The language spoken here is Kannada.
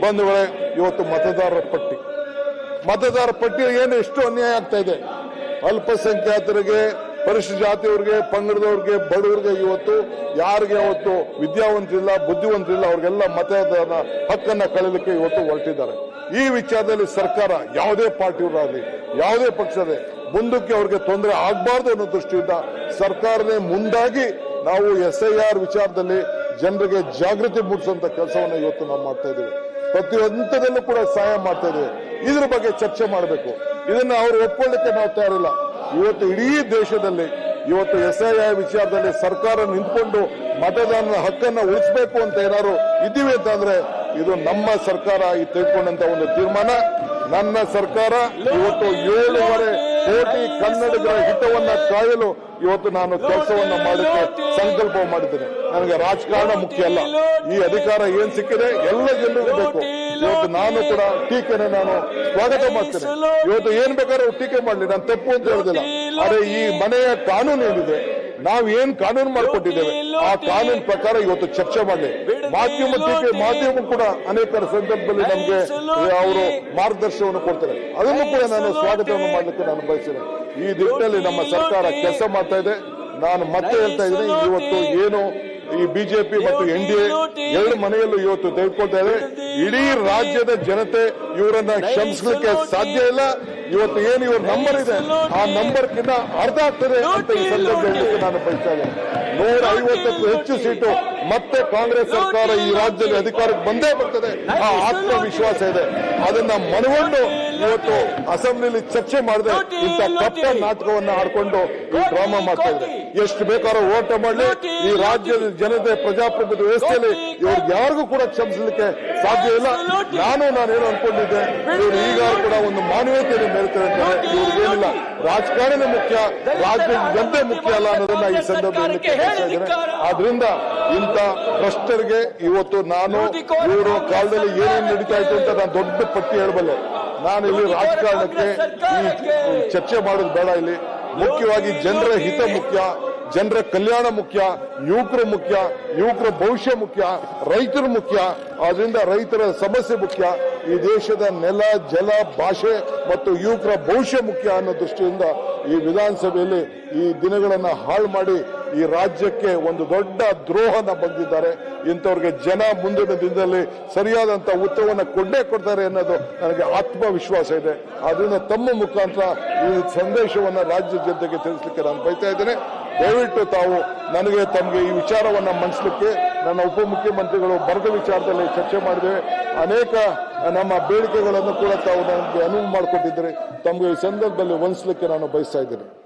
ಬಂಧುಗಳೇ, ಇವತ್ತು ಮತದಾರರ ಪಟ್ಟಿ ಏನು ಎಷ್ಟು ಅನ್ಯಾಯ ಆಗ್ತಾ ಇದೆ. ಅಲ್ಪಸಂಖ್ಯಾತರಿಗೆ, ಪರಿಶಿಷ್ಟ ಜಾತಿಯವರಿಗೆ, ಪಂಗಡದವ್ರಿಗೆ, ಬಡವರಿಗೆ ಇವತ್ತು ಯಾರಿಗೆ ಇವತ್ತು ವಿದ್ಯಾವಂತರಿಲ್ಲ, ಬುದ್ಧಿವಂತರಿಲ್ಲ, ಅವ್ರಿಗೆಲ್ಲ ಮತದಾನ ಹಕ್ಕನ್ನ ಕಳಲಿಕ್ಕೆ ಇವತ್ತು ಹೊರಟಿದ್ದಾರೆ. ಈ ವಿಚಾರದಲ್ಲಿ ಸರ್ಕಾರ ಯಾವುದೇ ಪಾರ್ಟಿಯವರಾಗಲಿ, ಯಾವುದೇ ಪಕ್ಷದ ಮುಂದಕ್ಕೆ ಅವ್ರಿಗೆ ತೊಂದರೆ ಆಗಬಾರ್ದು ಅನ್ನೋ ದೃಷ್ಟಿಯಿಂದ ಸರ್ಕಾರನೇ ಮುಂದಾಗಿ ನಾವು SIR ವಿಚಾರದಲ್ಲಿ ಜನರಿಗೆ ಜಾಗೃತಿ ಮೂಡಿಸುವಂತ ಕೆಲಸವನ್ನ ಇವತ್ತು ನಾವು ಮಾಡ್ತಾ ಇದ್ದೀವಿ. ಪ್ರತಿ ಹಂತದಲ್ಲೂ ಕೂಡ ಸಹಾಯ ಮಾಡ್ತಾ ಇದ್ದೀವಿ. ಇದ್ರ ಬಗ್ಗೆ ಚರ್ಚೆ ಮಾಡಬೇಕು. ಇದನ್ನ ಅವರು ಒಪ್ಕೊಳ್ಳಿಕ್ಕೆ ನಾವು ತಯಾರಿಲ್ಲ. ಇವತ್ತು ಇಡೀ ದೇಶದಲ್ಲಿ ಇವತ್ತು SIR ವಿಚಾರದಲ್ಲಿ ಸರ್ಕಾರ ನಿಂತ್ಕೊಂಡು ಮತದಾನದ ಹಕ್ಕನ್ನ ಉಳಿಸಬೇಕು ಅಂತ ಏನಾದ್ರು ಇದ್ದೀವಿ ಅಂತಂದ್ರೆ ಇದು ನಮ್ಮ ಸರ್ಕಾರ ತೆಗೆದುಕೊಂಡಂತ ಒಂದು ತೀರ್ಮಾನ. ನನ್ನ ಸರ್ಕಾರ ಇವತ್ತು 7.5 ಕೋಟಿ ಕನ್ನಡಿಗರ ಹಿತವನ್ನ ಕಾಯಲು ಇವತ್ತು ನಾನು ಕೆಲಸವನ್ನ ಮಾಡಲಿಕ್ಕೆ ಸಂಕಲ್ಪ ಮಾಡಿದ್ದೇನೆ. ನನಗೆ ರಾಜಕಾರಣ ಮುಖ್ಯ ಅಲ್ಲ. ಈ ಅಧಿಕಾರ ಏನ್ ಸಿಕ್ಕಿದೆ ಎಲ್ಲ ಜನರಿಗೂ ಬೇಕು. ಇವತ್ತು ನಾನು ಕೂಡ ಟೀಕೆನ ನಾನು ಸ್ವಾಗತ ಮಾಡ್ತೇನೆ. ಇವತ್ತು ಏನ್ ಬೇಕಾದ್ರೂ ಟೀಕೆ ಮಾಡಲಿ, ನಾನು ತಪ್ಪು ಅಂತ ಹೇಳುದಿಲ್ಲ. ಆದ್ರೆ ಈ ಮನೆಯ ಕಾನೂನು ಏನಿದೆ, ನಾವು ಏನ್ ಕಾನೂನು ಮಾಡಿಕೊಟ್ಟಿದ್ದೇವೆ ಆ ಕಾನೂನು ಪ್ರಕಾರ ಇವತ್ತು ಚರ್ಚೆ ಮಾಡಲಿ. ಮಾಧ್ಯಮ ಕೂಡ ಅನೇಕ ಸಂದರ್ಭದಲ್ಲಿ ನಮಗೆ ಅವರು ಮಾರ್ಗದರ್ಶನವನ್ನು ಕೊಡ್ತಾರೆ. ಅದನ್ನು ಕೂಡ ನಾನು ಸ್ವಾಗತವನ್ನು ಮಾಡಲಿಕ್ಕೆ ನಾನು ಬಯಸ್ತೇನೆ. ಈ ನಿಟ್ಟಿನಲ್ಲಿ ನಮ್ಮ ಸರ್ಕಾರ ಕೆಲಸ ಮಾಡ್ತಾ ಇದೆ. ನಾನು ಮತ್ತೆ ಹೇಳ್ತಾ ಇದ್ದೀನಿ, ಇವತ್ತು ಏನು ಈ ಬಿಜೆಪಿ ಮತ್ತು NDA ಎರಡು ಮನೆಯಲ್ಲೂ ಇವತ್ತು ತೆಗೆದುಕೊಳ್ತಾ ಇದೆ. ಇಡೀ ರಾಜ್ಯದ ಜನತೆ ಇವರನ್ನ ಕ್ಷಮಿಸಲಿಕ್ಕೆ ಸಾಧ್ಯ ಇಲ್ಲ. ಇವತ್ತು ಏನು ಇವ್ರ ನಂಬರ್ ಇದೆ ಆ ನಂಬರ್ಗಿಂತ ಅರ್ಧ ಆಗ್ತದೆ ಅಂತ ಈ ಸಂದರ್ಭದಲ್ಲಿ ನಾನು ಬಯಸ್ತಾ ಇದ್ದೇನೆ. 150ಕ್ಕೂ ಹೆಚ್ಚು ಸೀಟು ಮತ್ತೆ ಕಾಂಗ್ರೆಸ್ ಸರ್ಕಾರ ಈ ರಾಜ್ಯದಲ್ಲಿ ಅಧಿಕಾರಕ್ಕೆ ಬಂದೇ ಬರ್ತದೆ. ಆ ಆತ್ಮವಿಶ್ವಾಸ ಇದೆ. ಅದನ್ನ ಮನಗೊಂಡು ಇವತ್ತು ಅಸೆಂಬ್ಲಿಯಲ್ಲಿ ಚರ್ಚೆ ಮಾಡದೆ ಇಂಥ ಕಪ್ಪ ನಾಟಕವನ್ನ ಆಡ್ಕೊಂಡು ಈ ಡ್ರಾಮಾ ಮಾಡ್ತಾ ಇದ್ದಾರೆ. ಎಷ್ಟು ಬೇಕಾದ್ರೂ ಓಟ ಮಾಡಲಿ, ಈ ರಾಜ್ಯದ ಜನತೆ ಪ್ರಜಾಪ್ರಭುತ್ವ ವ್ಯವಸ್ಥೆಯಲ್ಲಿ ಇವ್ರಿಗೆ ಯಾರಿಗೂ ಕೂಡ ಕ್ಷಮಿಸಲಿಕ್ಕೆ ಸಾಧ್ಯ ಇಲ್ಲ. ನಾನೇನು ಅನ್ಕೊಂಡಿದ್ದೆ, ಇವರು ಈಗ ಕೂಡ ಒಂದು ಮಾನವೀಯತೆಯನ್ನು ಮೇಲ್ತಾರೆ. ಇವ್ರಿಗೇನಿಲ್ಲ, ರಾಜಕಾರಣ ಮುಖ್ಯ, ರಾಜ್ಯದ ಜನತೆ ಮುಖ್ಯ ಅಲ್ಲ ಅನ್ನೋದನ್ನ ಈ ಸಂದರ್ಭದಲ್ಲಿ ಆದ್ರಿಂದ ಇಂಥ ಭ್ರಷ್ಟರಿಗೆ ಇವತ್ತು ನಾನು ಇವರು ಕಾಲದಲ್ಲಿ ಏನೇನು ನಡೀತಾ ಇತ್ತು ಅಂತ ನಾನು ದೊಡ್ಡ ಪಟ್ಟಿ ಹೇಳಬಲ್ಲೆ. ನಾನು ಇಲ್ಲಿ ರಾಜಕಾರಣಕ್ಕೆ ಈ ಚರ್ಚೆ ಮಾಡೋದು ಬೇಡ. ಇಲ್ಲಿ ಮುಖ್ಯವಾಗಿ ಜನರ ಹಿತ ಮುಖ್ಯ, ಜನರ ಕಲ್ಯಾಣ ಮುಖ್ಯ, ಯುವಕರು ಮುಖ್ಯ, ಯುವಕರ ಭವಿಷ್ಯ ಮುಖ್ಯ, ರೈತರು ಮುಖ್ಯ. ಆದ್ರಿಂದ ರೈತರ ಸಮಸ್ಯೆ ಮುಖ್ಯ. ಈ ದೇಶದ ನೆಲ, ಜಲ, ಭಾಷೆ ಮತ್ತು ಯುವಕರ ಭವಿಷ್ಯ ಮುಖ್ಯ ಅನ್ನೋ ದೃಷ್ಟಿಯಿಂದ ಈ ವಿಧಾನಸಭೆಯಲ್ಲಿ ಈ ದಿನಗಳನ್ನ ಹಾಳು ಮಾಡಿ ಈ ರಾಜ್ಯಕ್ಕೆ ಒಂದು ದೊಡ್ಡ ದ್ರೋಹನ ಬಗ್ಗಿದ್ದಾರೆ. ಇಂಥವ್ರಿಗೆ ಜನ ಮುಂದಿನ ದಿನದಲ್ಲಿ ಸರಿಯಾದಂತ ಉತ್ತರವನ್ನು ಕೊಡ್ತಾರೆ ಅನ್ನೋದು ನನಗೆ ಆತ್ಮವಿಶ್ವಾಸ ಇದೆ. ಆದ್ರಿಂದ ತಮ್ಮ ಮುಖಾಂತರ ಈ ಸಂದೇಶವನ್ನ ರಾಜ್ಯ ಜನತೆಗೆ ತಿಳಿಸಲಿಕ್ಕೆ ನಾನು ಬಯಸ್ತಾ ಇದ್ದೇನೆ. ದಯವಿಟ್ಟು ತಾವು ತಮಗೆ ಈ ವಿಚಾರವನ್ನ ಮಂಡಿಸಲಿಕ್ಕೆ ನನ್ನ ಉಪಮುಖ್ಯಮಂತ್ರಿಗಳು ಬರದ ವಿಚಾರದಲ್ಲಿ ಚರ್ಚೆ ಮಾಡಿದ್ದೇವೆ. ಅನೇಕ ನಮ್ಮ ಬೇಡಿಕೆಗಳನ್ನು ಕೂಡ ತಾವು ನನಗೆ ಅನುವು ಮಾಡಿಕೊಟ್ಟಿದ್ದಾರೆ. ತಮಗೆ ಈ ಸಂದರ್ಭದಲ್ಲಿ ವಂದಿಸಲಿಕ್ಕೆ ನಾನು ಬಯಸ್ತಾ ಇದ್ದೇನೆ.